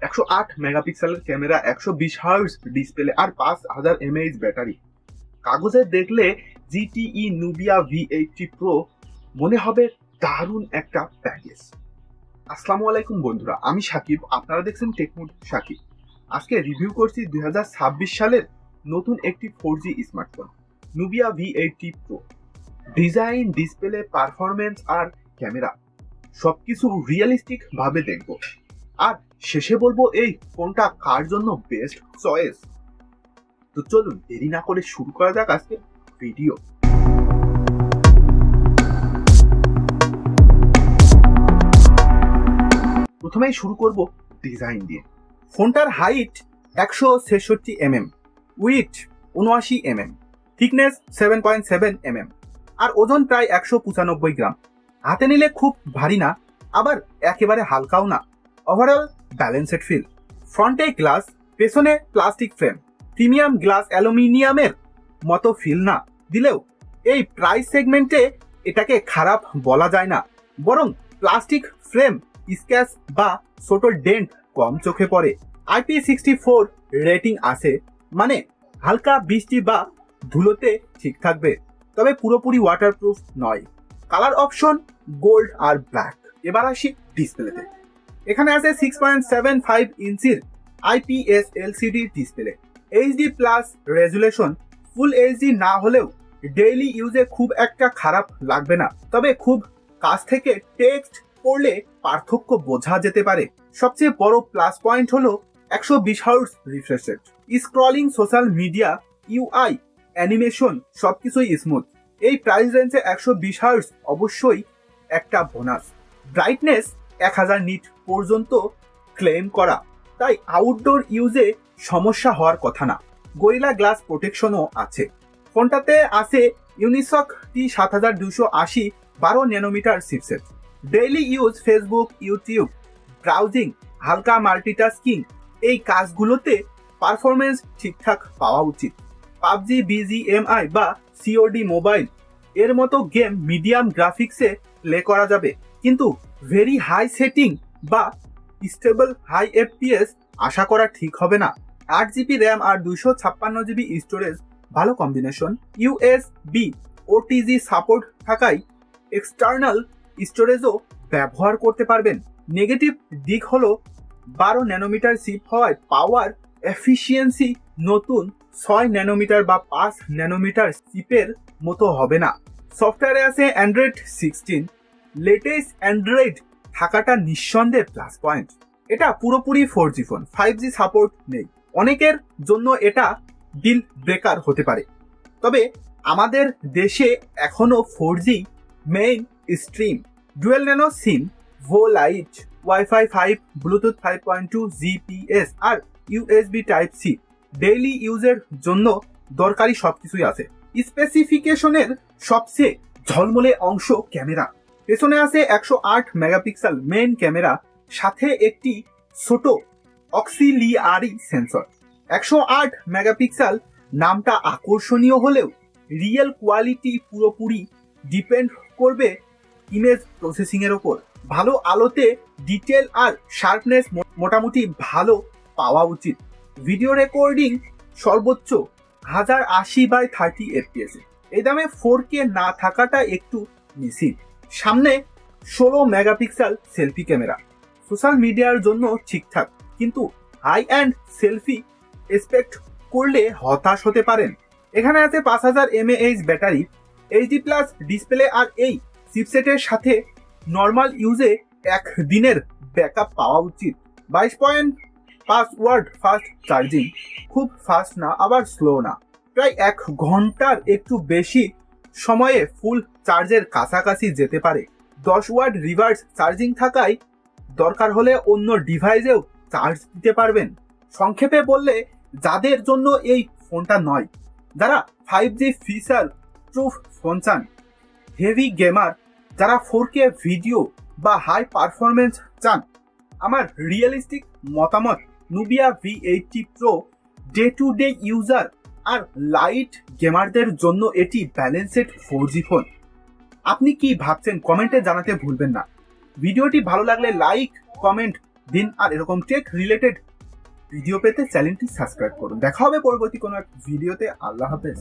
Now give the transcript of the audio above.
108 মেগাপিক্সেলের camera, 120 hertz display আর 5000 mAh battery. কাগজে দেখলে জিটিই নুবিয়া V80 Pro মনে হবে দারুণ একটা প্যাকেজ। আসসালামু আলাইকুম বন্ধুরা, আমি সাকিব, আপনারা দেখছেন টেকমুড সাকিব। আজকে রিভিউ করছি 2026 সালের নতুন একটি 4G smartphone Nubia V80 Pro। Design, display, performance আর ক্যামেরা সবকিছু রিয়েলিস্টিক ভাবে দেখব, আর শেষে বলবো এই ফোনটা কার জন্য বেস্ট চয়েস। তো চলুন দেরি না করে শুরু করা যাক আজকে ভিডিও। প্রথমেই শুরু করব ডিজাইন দিয়ে। ফোনটার height 166 mm, with 79 mm, thickness 7.7 mm আর ওজন প্রায় 195 গ্রাম। হাতে নিলে খুব ভারী না, আবার একেবারে হালকাও না। Overall balanced feel. ফ্রন্টে গ্লাস, পেছনে প্লাস্টিক ফ্রেম। প্রিমিয়াম গ্লাস অ্যালুমিনিয়ামের মতো ফিল না দিলেও এই প্রাইস সেগমেন্টে এটাকে খারাপ বলা যায় না, বরং প্লাস্টিক ফ্রেম স্ক্র্যাচ বা ছোট ডেন্ট কম চোখে পড়ে। IP64 রেটিং আছে, মানে হালকা বৃষ্টি বা ধুলোতে ঠিক থাকবে, তবে পুরোপুরি ওয়াটারপ্রুফ নয়। কালার অপশন গোল্ড আর ব্ল্যাক। এবার আসি ডিসপ্লেতে। এখানে আছে 6.75 ইঞ্চির IPS LCD display, HD plus resolution. Full HD না হলেও ডেইলি ইউজে খুব একটা খারাপ লাগবে না, তবে খুব কাছ থেকে টেক্সট পড়লে পার্থক্য বোঝা যেতে পারে। সবচেয়ে বড় প্লাস পয়েন্ট হলো 120 hertz refresh rate. Scrolling, social media, UI, animation সবকিছুই স্মুথ। এই প্রাইস রেঞ্জে 120 হার্জ অবশ্যই একটা বোনাস। ব্রাইটনেস 1000 নিট পর্যন্ত ক্লেম করা, তাই আউটডোর ইউজে সমস্যা হওয়ার কথা না। গরিলা গ্লাস প্রোটেকশনও আছে। ফোনটাতে আছে Unisoc T7280 12 nanometer chipset. Daily use, Facebook, YouTube, browsing, হালকা মাল্টিটাস্কিং, এই কাজগুলোতে পারফরমেন্স ঠিকঠাক পাওয়া উচিত। পাবজি, BGMI বা COD মোবাইল এর মতো গেম মিডিয়াম গ্রাফিক্সে প্লে করা যাবে, কিন্তু ভেরি হাই সেটিং বা স্টেবল হাই FPS আশা করা ঠিক হবে না। 8GB র্যাম আর 256GB স্টোরেজ ভালো কম্বিনেশন। USB OTG সাপোর্ট থাকায় এক্সটার্নাল স্টোরেজও ব্যবহার করতে পারবেন। নেগেটিভ দিক হলো 12 ন্যানোমিটার চিপ হওয়ায় পাওয়ার এফিসিয়েন্সি নতুন 6 ন্যানোমিটার বা 5 ন্যানোমিটার চিপের মতো হবে না। সফটওয়্যারে আছে অ্যান্ড্রয়েড 16। লেটেস্ট অ্যান্ড্রয়েড থাকাটা নিঃসন্দেহে প্লাস পয়েন্ট। এটা পুরোপুরি 4G ফোন, 5G সাপোর্ট নেই। অনেকের জন্য এটা ডিল ব্রেকার হতে পারে, তবে আমাদের দেশে এখনো 4G mainstream. Dual nano SIM, VoLTE, wifi 5, Bluetooth 5.2, GPS আর USB Type C। ডেইলি ইউজের জন্য দরকারি সবকিছুই আছে। স্পেসিফিকেশনের সবচেয়ে ঝলমলে অংশ ক্যামেরা। পেছনে আছে 108 মেগাপিক্সেল মেইন ক্যামেরা, সাথে একটি ছোট অক্সিলিয়ারি সেন্সর। 108 মেগাপিক্সেল নামটা আকর্ষণীয় হলেও রিয়েল কোয়ালিটি পুরোপুরি ডিপেন্ড করবে ইমেজ প্রসেসিং এর ওপর। ভালো আলোতে ডিটেল আর শার্পনেস মোটামুটি ভালো পাওয়া উচিত। ভিডিও রেকর্ডিং সর্বোচ্চ 1080x30 FPS। এই দামে 4K না থাকাটা একটু মিসিং। সামনে 16 মেগাপিক্সেল সেলফি ক্যামেরা, সোশ্যাল মিডিয়ার জন্য ঠিকঠাক, কিন্তু হাই অ্যান্ড সেলফি এক্সপেক্ট করলে হতাশ হতে পারেন। এখানে আছে 5000 mAh battery, HD plus display আর এই চিপসেটের সাথে নর্মাল ইউজে একদিনের ব্যাকআপ পাওয়া উচিত। 22.5 ওয়াট ফাস্ট চার্জিং, খুব ফাস্ট না আবার স্লো না। প্রায় 1 ঘন্টার একটু বেশি সময়ে ফুল চার্জের কাছাকাছি যেতে পারে। 10 ওয়াট রিভার্স চার্জিং থাকায় দরকার হলে অন্য ডিভাইসেও চার্জ দিতে পারবেন। সংক্ষেপে বললে, যাদের জন্য এই ফোনটা নয়, যারা 5G ফিচার প্রুফ ফোন চান, হেভি গেমার, যারা 4K ভিডিও বা হাই পারফরমেন্স চান, আমার রিয়েলিস্টিক মতামত Nubia V80 Pro day to day user আর লাইট গেমারদের জন্য এটি ব্যালেন্সড 4G ফোন। আপনি কি ভাবছেন কমেন্টে জানাতে ভুলবেন না। ভিডিওটি ভালো লাগলে লাইক, কমেন্ট, দিন। আর এরকম টেক রিলেটেড ভিডিও পেতে চ্যানেলটি সাবস্ক্রাইব করুন। দেখা হবে পরবর্তী কোনো এক ভিডিওতে। আল্লাহ হাফেজ।